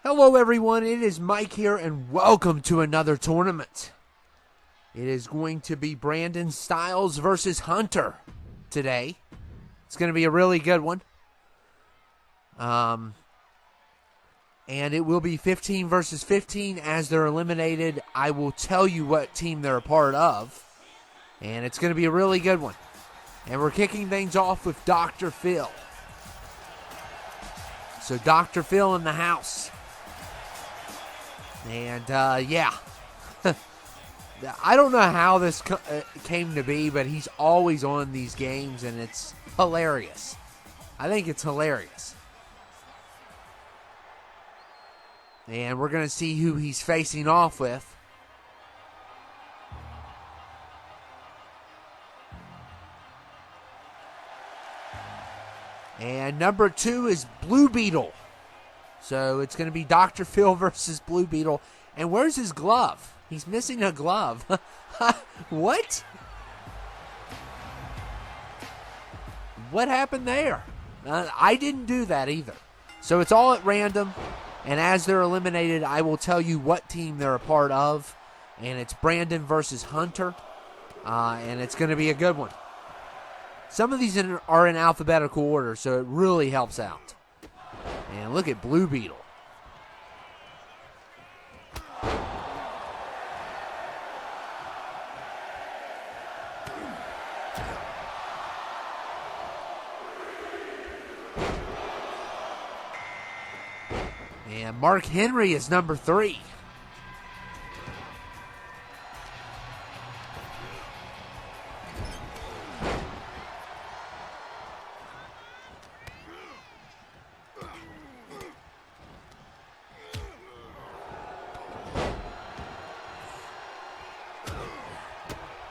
Hello everyone, it is Mike here and welcome to another tournament. It is going to be Brandon Styles versus Hunter today. It's going to be a really good one. And it will be 15 versus 15 as they're eliminated. I will tell you what team they're a part of. And it's going to be a really good one. And we're kicking things off with Dr. Phil. So Dr. Phil in the house. And, yeah. I don't know how this came to be, but he's always on these games, and it's hilarious. I think it's hilarious. And we're going to see who he's facing off with. And number 2 is Blue Beetle. So it's going to be Dr. Phil versus Blue Beetle. And where's his glove? He's missing a glove. What? What happened there? I didn't do that either. So it's all at random. And as they're eliminated, I will tell you what team they're a part of. And it's Brandon versus Hunter. And it's going to be a good one. Some of these are in alphabetical order, so it really helps out. And look at Blue Beetle. And Mark Henry is number 3.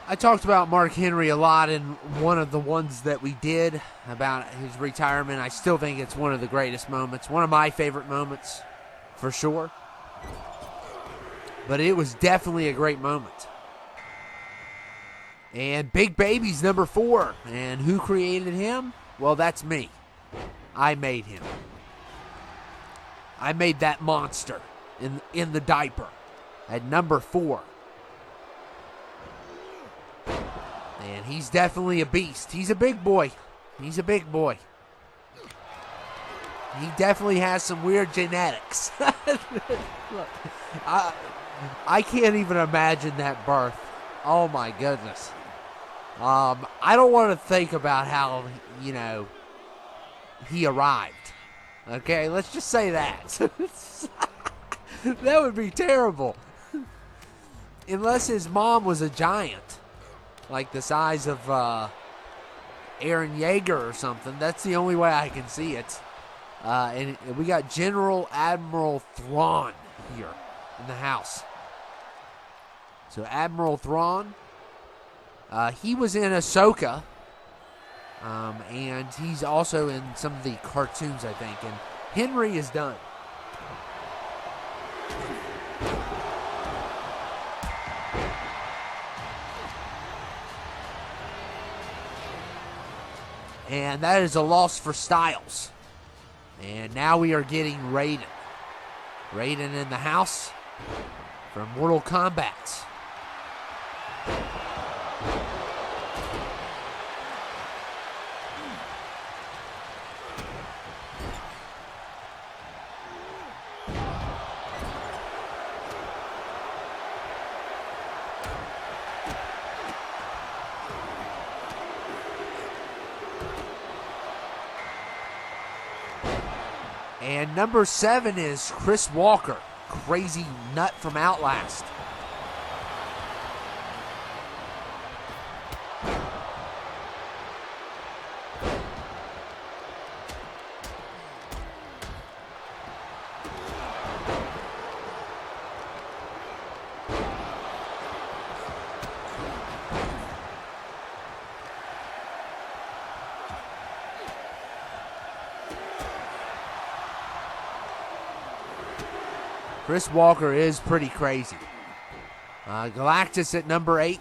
I talked about Mark Henry a lot in one of the ones that we did about his retirement. I still think it's one of the greatest moments. One of my favorite moments, for sure. But it was definitely a great moment. And Big Baby's number 4. And who created him? Well, that's me. I made him. I made that monster in the diaper at number 4. And he's definitely a beast. He's a big boy. He's a big boy. He definitely has some weird genetics. Look, I can't even imagine that birth. Oh my goodness. I don't want to think about how, he arrived. Okay, let's just say that. That would be terrible. Unless his mom was a giant. Like the size of Aaron Yeager or something. That's the only way I can see it. And we got General Admiral Thrawn here in the house. So Admiral Thrawn, he was in Ahsoka. And he's also in some of the cartoons, I think. And Henry is done. And that is a loss for Styles. And now we are getting Raiden. Raiden in the house from Mortal Kombat. And number 7 is Chris Walker, crazy nut from Outlast. Chris Walker is pretty crazy. Galactus at number 8.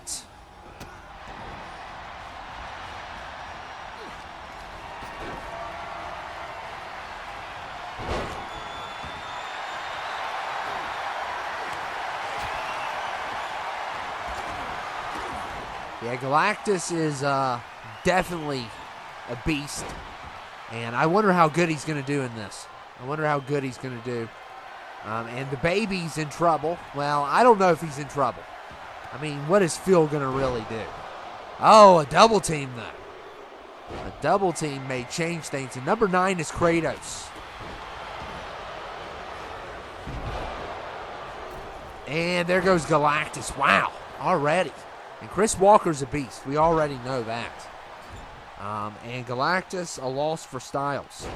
Yeah, Galactus is definitely a beast. And I wonder how good he's going to do in this. And the baby's in trouble. Well, I don't know if he's in trouble. I mean, what is Phil going to really do? Oh, a double team, though. A double team may change things. And number 9 is Kratos. And there goes Galactus. Wow, already. And Chris Walker's a beast. We already know that. And Galactus, a loss for Styles.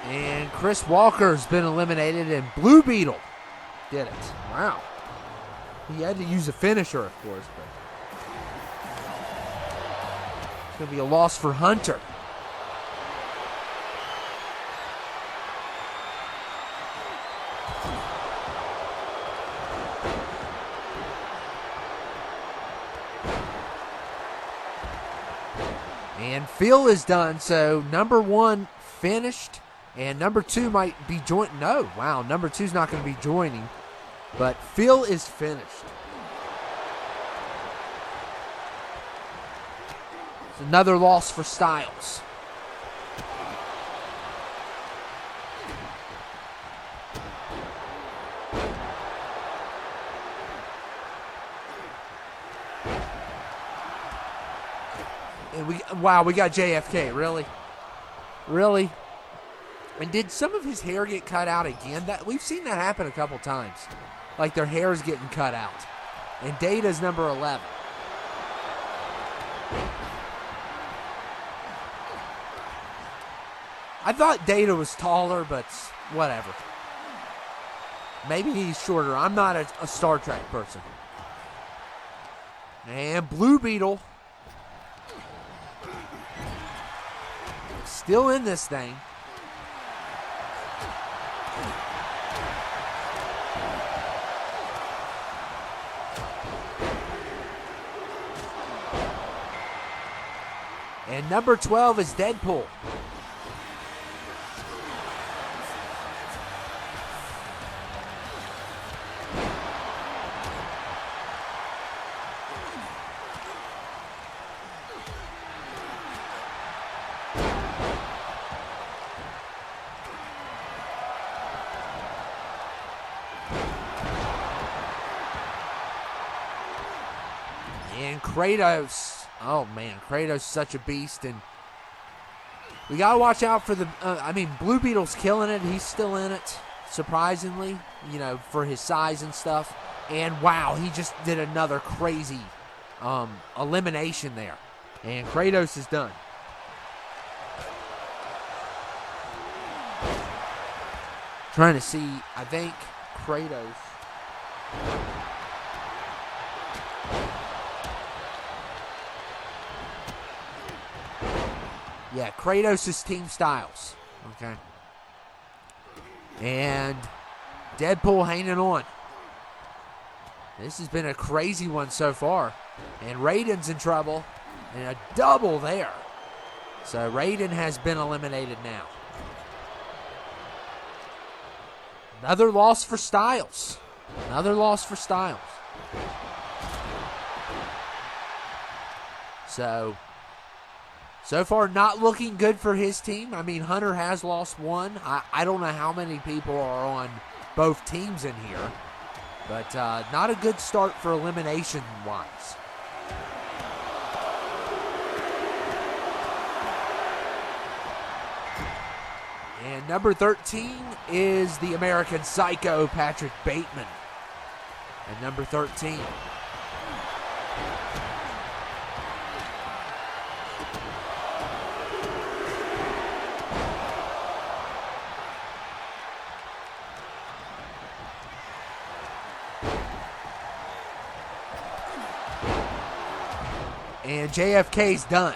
And Chris Walker's been eliminated, and Blue Beetle did it. Wow. He had to use a finisher, of course, but it's going to be a loss for Hunter. And Phil is done, so number 1 finished. And number 2 might be joining. No, wow, number 2's not going to be joining. But Phil is finished. It's another loss for Styles. And we got JFK, really? Really? And did some of his hair get cut out again? That we've seen that happen a couple times. Like their hair is getting cut out. And Data's number 11. I thought Data was taller, but whatever. Maybe he's shorter. I'm not a Star Trek person. And Blue Beetle still in this thing. And number 12 is Deadpool. And Kratos. Oh, man, Kratos is such a beast, and we got to watch out for the, Blue Beetle's killing it. He's still in it, surprisingly, for his size and stuff. And, wow, he just did another crazy elimination there. And Kratos is done. Trying to see, I think Kratos. Yeah, Kratos is Team Styles. Okay. And Deadpool hanging on. This has been a crazy one so far. And Raiden's in trouble. And a double there. So Raiden has been eliminated now. Another loss for Styles. So far, not looking good for his team. I mean, Hunter has lost one. I don't know how many people are on both teams in here. But not a good start for elimination-wise. And number 13 is the American Psycho, Patrick Bateman. And number 13. And JFK's done.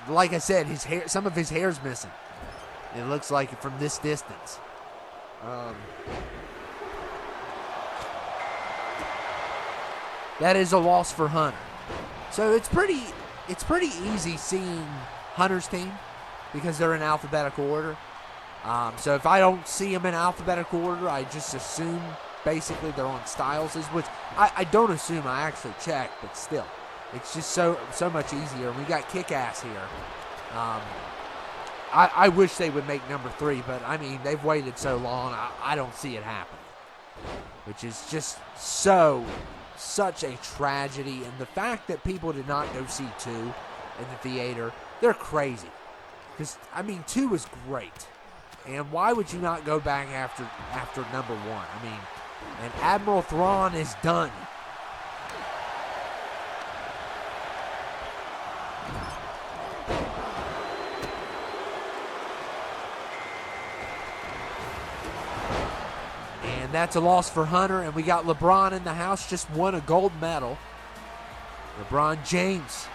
Like I said, some of his hair's missing. It looks like it from this distance. That is a loss for Hunter. So it's pretty easy seeing Hunter's team because they're in alphabetical order. So if I don't see them in alphabetical order, I just assume basically they're on Styles', which I don't assume. I actually check, but still, it's just so much easier. We got Kick-Ass here. I wish they would make number 3, but I mean they've waited so long. I don't see it happen, which is just such a tragedy. And the fact that people did not go see 2 in the theater, they're crazy. Because I mean 2 was great. And why would you not go back after number 1? I mean, and Admiral Thrawn is done. And that's a loss for Hunter. And we got LeBron in the house, just won a gold medal. LeBron James.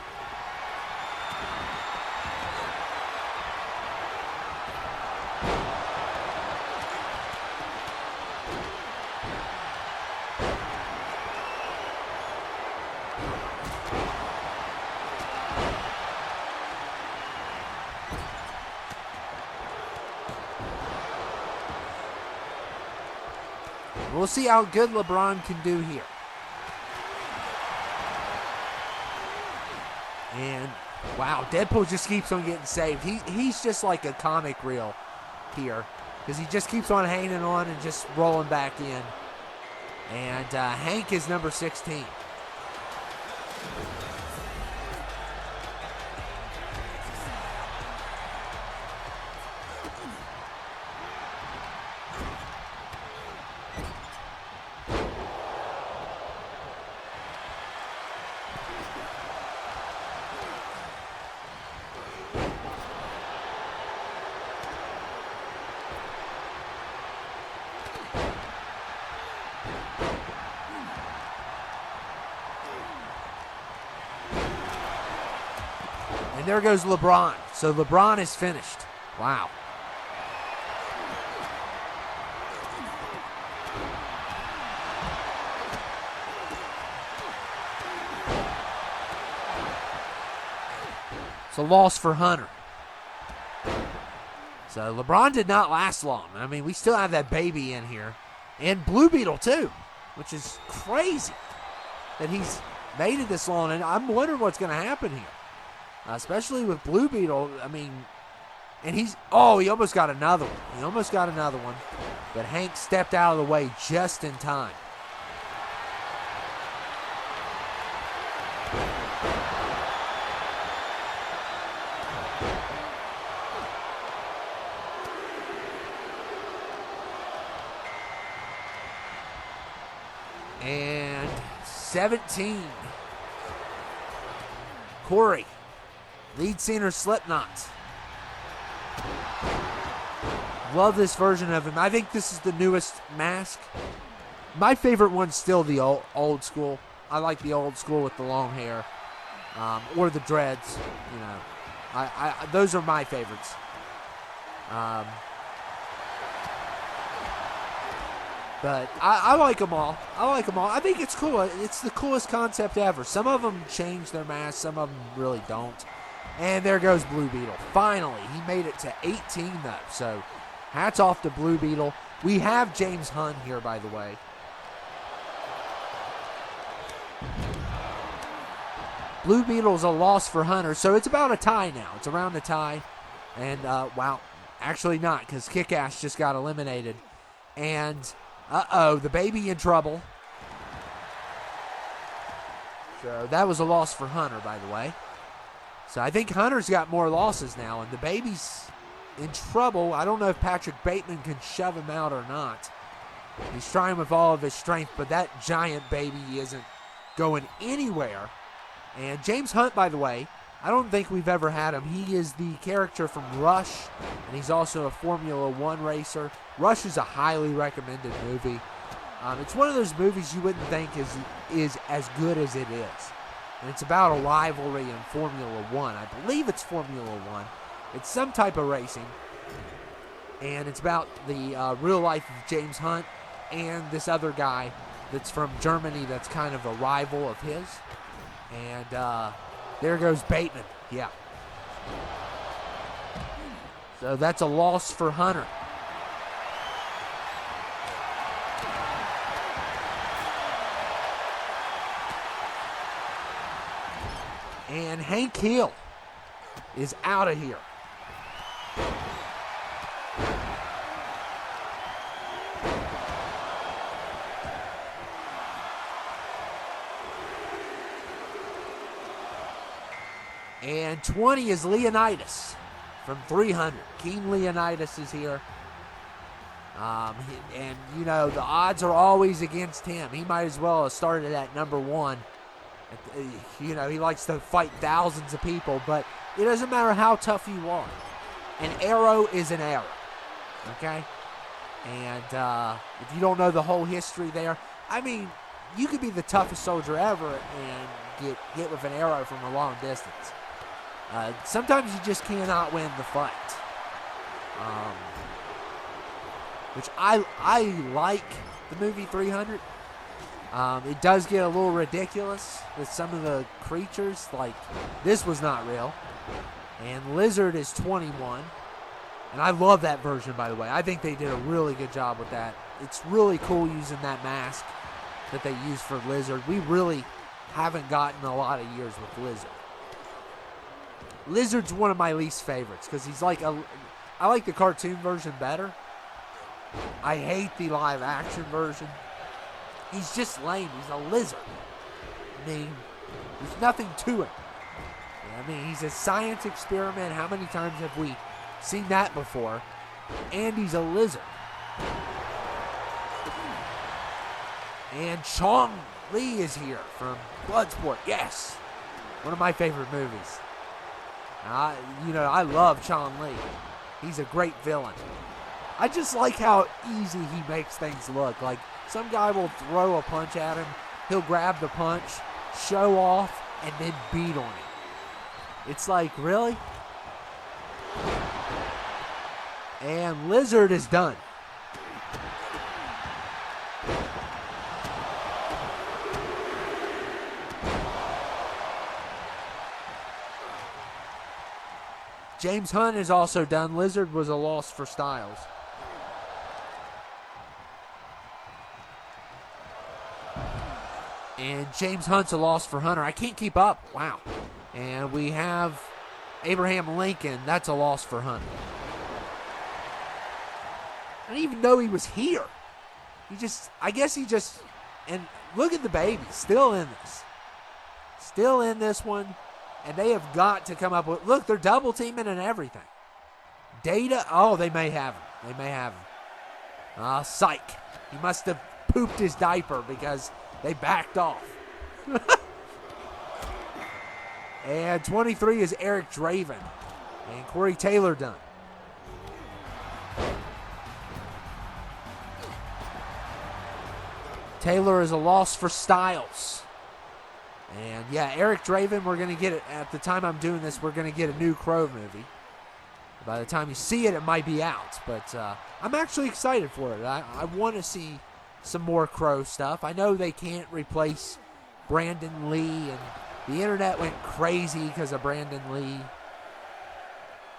We'll see how good LeBron can do here. And, wow, Deadpool just keeps on getting saved. He's just like a comic reel here because he just keeps on hanging on and just rolling back in. And Hank is number 16. And there goes LeBron. So LeBron is finished. Wow. It's a loss for Hunter. So LeBron did not last long. I mean, we still have that baby in here. And Blue Beetle, too, which is crazy that he's made it this long. And I'm wondering what's going to happen here. Especially with Blue Beetle, I mean, and he almost got another one. But Hank stepped out of the way just in time. And 17. Corey. Lead singer Slipknot. Love this version of him. I think this is the newest mask. My favorite one's still the old school. I like the old school with the long hair. Or the dreads. You know. Those are my favorites. But I like them all. I think it's cool. It's the coolest concept ever. Some of them change their masks. Some of them really don't. And there goes Blue Beetle. Finally, he made it to 18, though. So, hats off to Blue Beetle. We have James Hunt here, by the way. Blue Beetle's a loss for Hunter. So, it's about a tie now. It's around a tie. And, wow, actually not, because Kick-Ass just got eliminated. And, the baby in trouble. So, that was a loss for Hunter, by the way. So I think Hunter's got more losses now, and the baby's in trouble. I don't know if Patrick Bateman can shove him out or not. He's trying with all of his strength, but that giant baby isn't going anywhere. And James Hunt, by the way, I don't think we've ever had him. He is the character from Rush, and he's also a Formula One racer. Rush is a highly recommended movie. It's one of those movies you wouldn't think is as good as it is. And it's about a rivalry in Formula One. I believe it's Formula One. It's some type of racing. And it's about the real life of James Hunt and this other guy that's from Germany that's kind of a rival of his. And there goes Bateman. Yeah. So that's a loss for Hunter. And Hank Hill is out of here. And 20 is Leonidas from 300. King Leonidas is here. And, you know, the odds are always against him. He might as well have started at number 1. You know, he likes to fight thousands of people, but it doesn't matter how tough you are. An arrow is an arrow, okay? And if you don't know the whole history there, I mean, you could be the toughest soldier ever and get hit with an arrow from a long distance. Sometimes you just cannot win the fight. Which I like the movie 300. It does get a little ridiculous with some of the creatures. Like, this was not real. And Lizard is 21. And I love that version, by the way. I think they did a really good job with that. It's really cool using that mask that they use for Lizard. We really haven't gotten a lot of years with Lizard. Lizard's one of my least favorites because he's like I like the cartoon version better. I hate the live action version. He's just lame. He's a lizard. I mean, there's nothing to him. I mean, he's a science experiment. How many times have we seen that before? And he's a lizard. And Chong Li is here from Bloodsport. Yes. One of my favorite movies. You know, I love Chong Li. He's a great villain. I just like how easy he makes things look. Like, some guy will throw a punch at him, he'll grab the punch, show off, and then beat on him. It's like, really? And Lizard is done. James Hunt is also done. Lizard was a loss for Styles. And James Hunt's a loss for Hunter. I can't keep up. Wow. And we have Abraham Lincoln. That's a loss for Hunter. I didn't even know he was here. And look at the baby. Still in this. Still in this one. And they have got to come up with, look, they're double teaming and everything. Data, oh, they may have him. They may have him. Psych. He must have pooped his diaper because they backed off. And 23 is Eric Draven. And Corey Taylor done. Taylor is a loss for Styles. And yeah, Eric Draven, we're going to get it. At the time I'm doing this, we're going to get a new Crow movie. By the time you see it, it might be out. But I'm actually excited for it. I want to see some more Crow stuff. I know they can't replace Brandon Lee, and the internet went crazy because of Brandon Lee.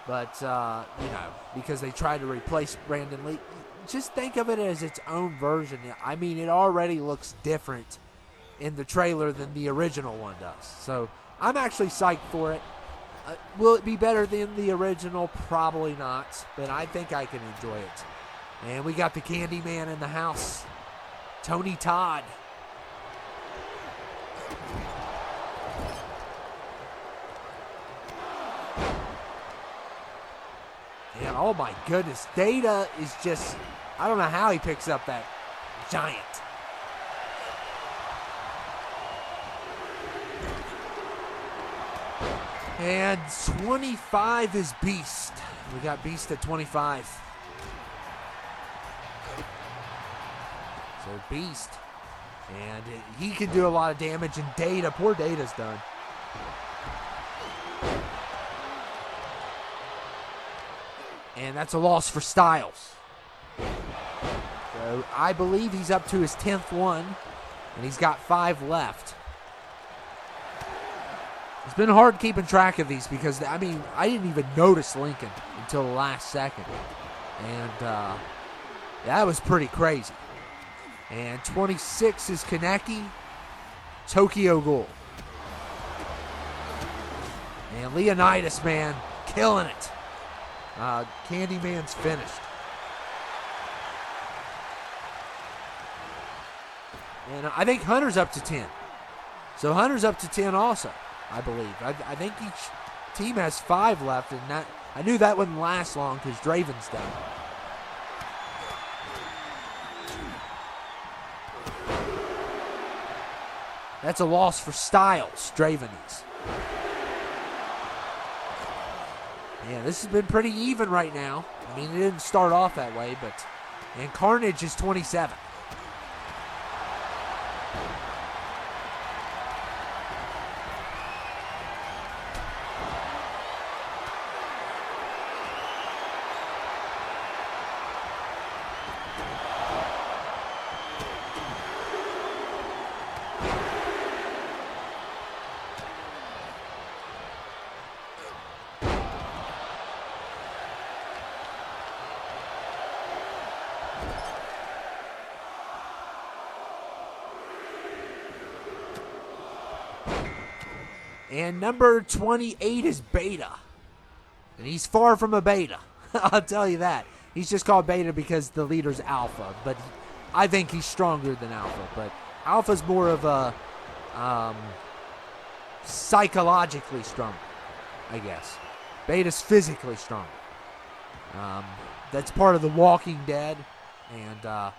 But, you know, because they tried to replace Brandon Lee. Just think of it as its own version. I mean, it already looks different in the trailer than the original one does. So I'm actually psyched for it. Will it be better than the original? Probably not, but I think I can enjoy it. And we got the Candyman in the house, Tony Todd. And oh my goodness, Data is just, I don't know how he picks up that giant. And 25 is Beast. We got Beast at 25. So Beast. And he can do a lot of damage. And Data, poor Data's done. And that's a loss for Styles. So I believe he's up to his 10th one, and he's got 5 left. It's been hard keeping track of these because, I mean, I didn't even notice Lincoln until the last second. And that was pretty crazy. And 26 is Kaneki, Tokyo Ghoul. And Leonidas, man, killing it. Candyman's finished. And I think Hunter's up to 10. So Hunter's up to 10 also, I believe. I think each team has 5 left, and that I knew that wouldn't last long because Draven's done. That's a loss for Styles, Draven is. Yeah, this has been pretty even right now. I mean, it didn't start off that way, but... And Carnage is 27. And number 28 is Beta. And he's far from a beta. I'll tell you that. He's just called Beta because the leader's Alpha. But I think he's stronger than Alpha. But Alpha's more of a psychologically strong, I guess. Beta's physically strong. That's part of the Walking Dead. And I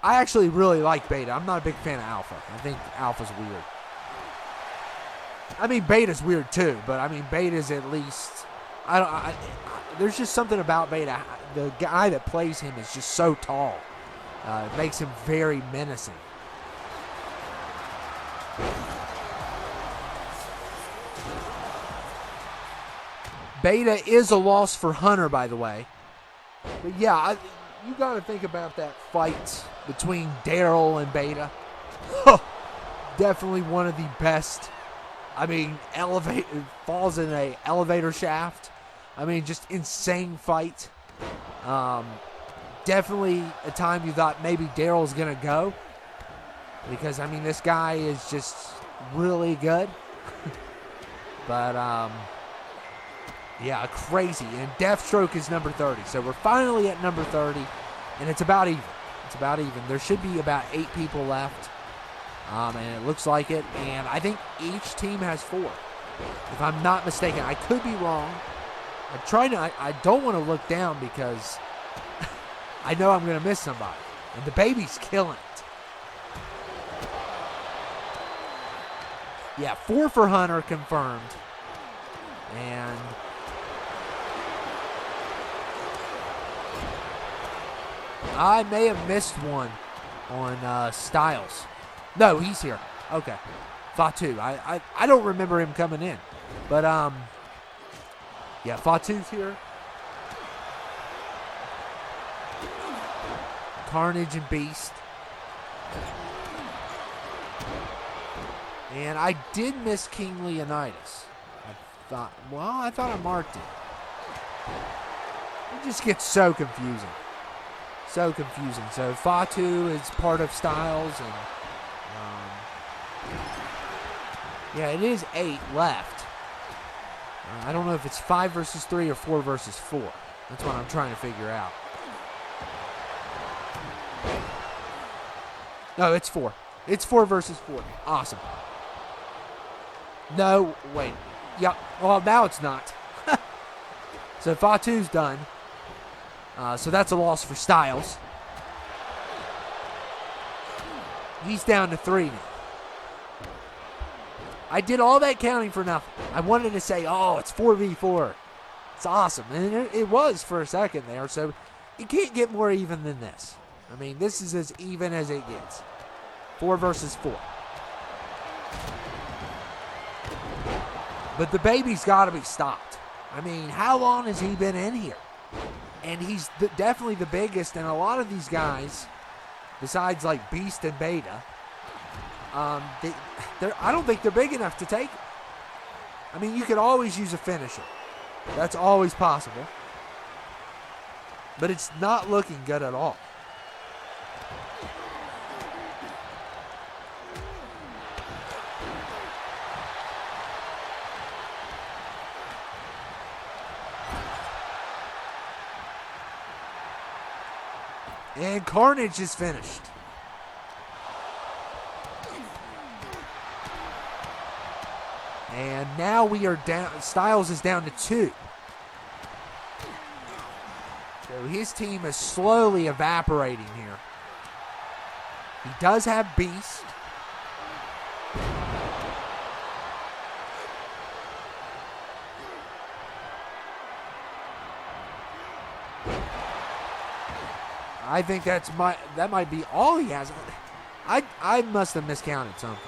actually really like Beta. I'm not a big fan of Alpha. I think Alpha's weird. I mean, Beta's weird too, but I mean, Beta's at least... there's just something about Beta. The guy that plays him is just so tall. It makes him very menacing. Beta is a loss for Hunter, by the way. But yeah, you got to think about that fight between Daryl and Beta. Definitely one of the best. I mean, falls in an elevator shaft. I mean, just insane fight. Definitely a time you thought maybe Daryl's going to go. Because, I mean, this guy is just really good. But, yeah, crazy. And Deathstroke is number 30. So we're finally at number 30. And it's about even. It's about even. There should be about 8 people left. And it looks like it. And I think each team has 4. If I'm not mistaken. I could be wrong. I don't want to look down because I know I'm going to miss somebody. And the baby's killing it. Yeah, 4 for Hunter confirmed. And I may have missed one on Styles. No, he's here. Okay. Fatu. I don't remember him coming in. But, yeah, Fatu's here. Carnage and Beast. And I did miss King Leonidas. I thought I marked it. It just gets so confusing. So confusing. So Fatu is part of Styles, and yeah, it is 8 left. I don't know if it's 5 versus 3 or 4 versus 4. That's what I'm trying to figure out. No, it's 4. It's 4 versus 4. Awesome. No, wait. Yep. Well, now it's not. So Fatu's done. So that's a loss for Styles. He's down to 3 now. I did all that counting for nothing. I wanted to say, oh, it's 4v4. It's awesome. And it was for a second there. So you can't get more even than this. I mean, this is as even as it gets. 4 versus 4. But the baby's got to be stopped. I mean, how long has he been in here? And he's definitely the biggest, and a lot of these guys, besides like Beast and Beta, I don't think they're big enough to take it. I mean, you could always use a finisher. That's always possible. But it's not looking good at all. And Carnage is finished. And now we are down. Styles is down to 2. So his team is slowly evaporating here. He does have Beast. I think that might be all he has. I must have miscounted something.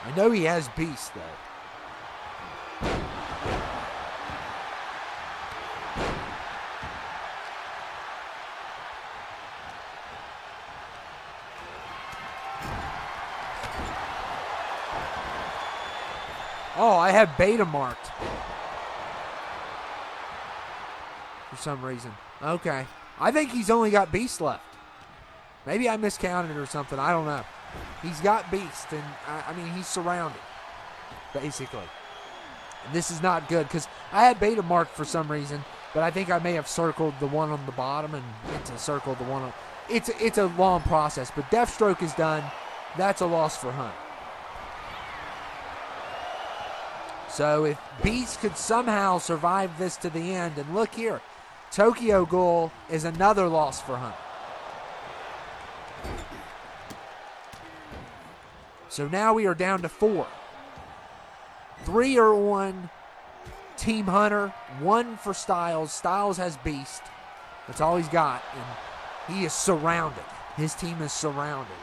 I know he has Beast though. Oh, I have Beta marked. For some reason. Okay. I think he's only got Beast left. Maybe I miscounted or something. I don't know. He's got Beast, and I mean, he's surrounded, basically. And this is not good, because I had Beta marked for some reason, but I think I may have circled the one on the bottom and meant to circle the one on... It's a long process, but Deathstroke is done. That's a loss for Hunt. So if Beast could somehow survive this to the end, and look here, Tokyo Ghoul is another loss for Hunt. So now we are down to 4. 3 are on Team Hunter, 1 for Styles. Styles has Beast. That's all he's got, and he is surrounded. His team is surrounded.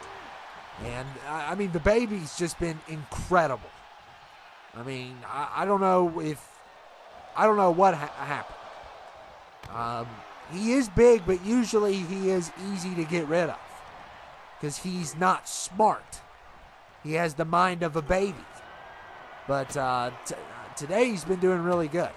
And, I mean, the baby's just been incredible. I mean, I don't know what happened. He is big, but usually he is easy to get rid of because he's not smart. He has the mind of a baby. But today he's been doing really good.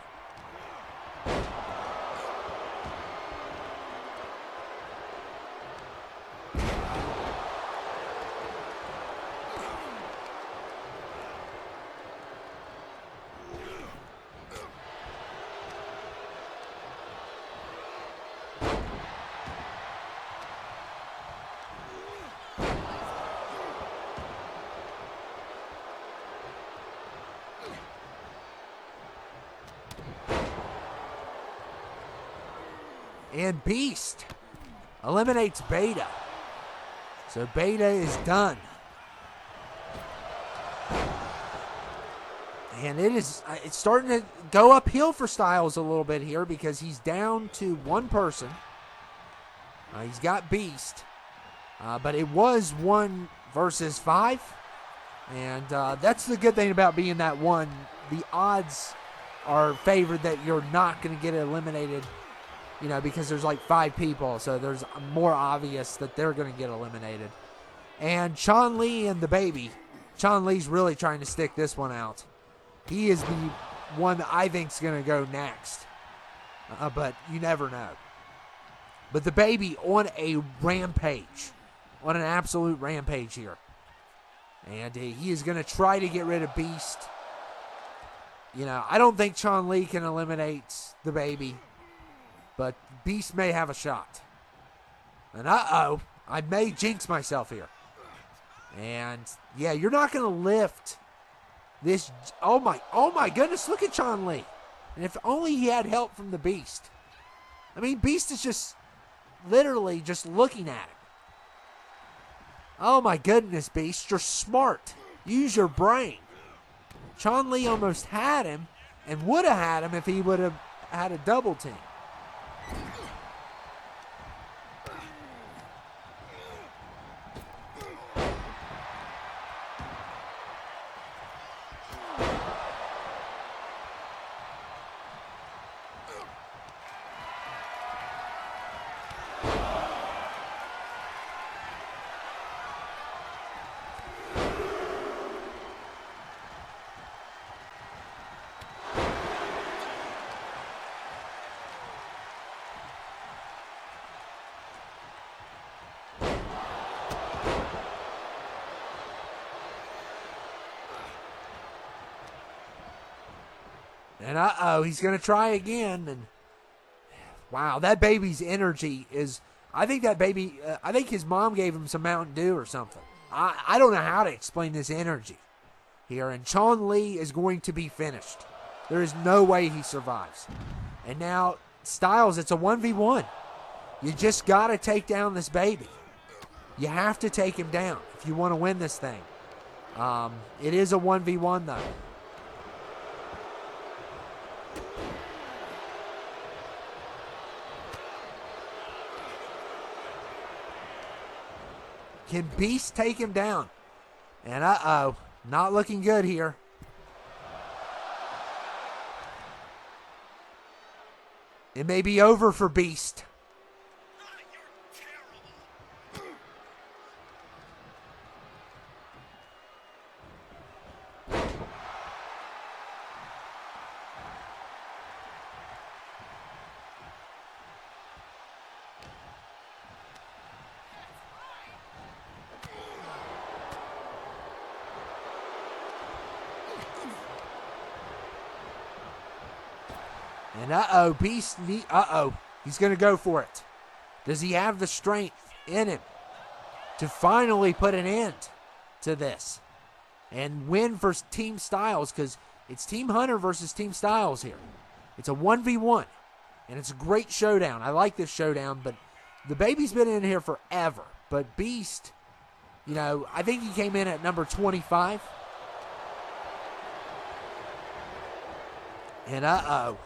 And Beast eliminates Beta. So Beta is done. And it's starting to go uphill for Styles a little bit here because he's down to 1 person. He's got Beast. But it was 1 versus 5. And that's the good thing about being that 1. The odds are favored that you're not going to get eliminated. You know, because there's like 5 people, so there's more obvious that they're going to get eliminated. And Chun Li and the baby. Chun Li's really trying to stick this one out. He is the one that I think is going to go next. But you never know. But the baby on a rampage. On an absolute rampage here. And he is going to try to get rid of Beast. You know, I don't think Chun Li can eliminate the baby. But Beast may have a shot. And uh-oh, I may jinx myself here. And yeah, you're not going to lift this. Oh my goodness, look at Chun Li. And if only he had help from the Beast. I mean, Beast is just literally just looking at him. Oh my goodness, Beast, you're smart. Use your brain. Chun Li almost had him and would have had him if he would have had a double team. And uh-oh, he's going to try again. And wow, that baby's energy is, I think that baby, I think his mom gave him some Mountain Dew or something. I don't know how to explain this energy here. And Chun Li is going to be finished. There is no way he survives. And now, Styles, it's a 1v1. You just got to take down this baby. You have to take him down if you want to win this thing. It is a 1v1, though. Can Beast take him down? And uh-oh, not looking good here. It may be over for Beast. And uh-oh, Beast, he's going to go for it. Does he have the strength in him to finally put an end to this and win for Team Styles? Because it's Team Hunter versus Team Styles here. It's a 1v1, and it's a great showdown. I like this showdown, but the baby's been in here forever. But Beast, I think he came in at number 25. And uh-oh.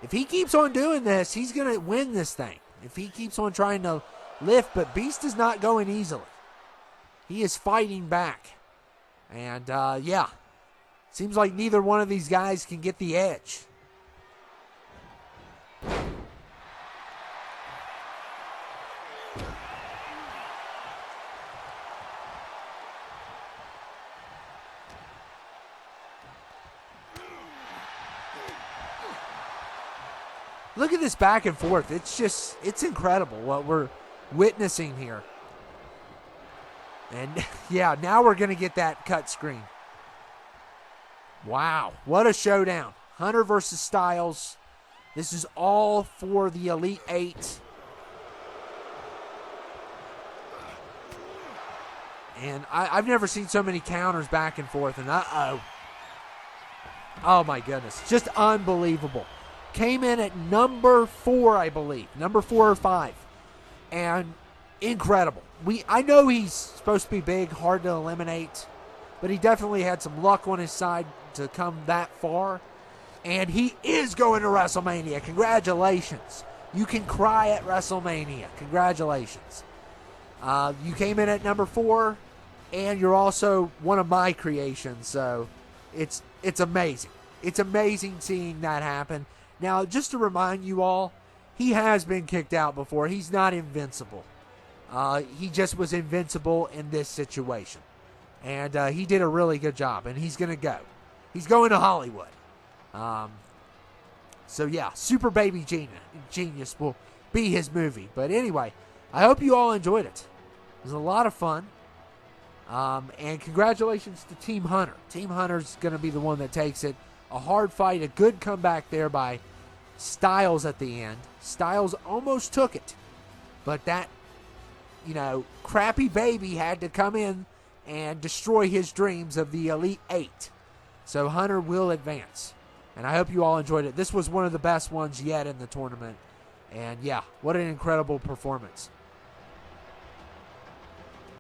If he keeps on doing this, he's going to win this thing. If he keeps on trying to lift, but Beast is not going easily. He is fighting back. And, seems like neither one of these guys can get the edge. Look at this back and forth. It's incredible what we're witnessing here. And, yeah, now we're going to get that cut screen. Wow, what a showdown. Hunter versus Styles. This is all for the Elite Eight. And I've never seen so many counters back and forth. And uh-oh. Oh, my goodness. Just unbelievable. Came in at number 4, I believe. Number 4 or 5. And incredible. I know he's supposed to be big, hard to eliminate, but he definitely had some luck on his side to come that far. And he is going to WrestleMania. Congratulations. You can cry at WrestleMania. Congratulations. You came in at number 4, and you're also one of my creations. So it's amazing. It's amazing seeing that happen. Now, just to remind you all, he has been kicked out before. He's not invincible. He just was invincible in this situation. And he did a really good job, and he's going to go. He's going to Hollywood. So, yeah, Super Baby Genius will be his movie. But anyway, I hope you all enjoyed it. It was a lot of fun. And congratulations to Team Hunter. Team Hunter's going to be the one that takes it. A hard fight, a good comeback there by Styles at the end. Styles almost took it. But that, crappy baby had to come in and destroy his dreams of the Elite Eight. So Hunter will advance. And I hope you all enjoyed it. This was one of the best ones yet in the tournament. And yeah, what an incredible performance.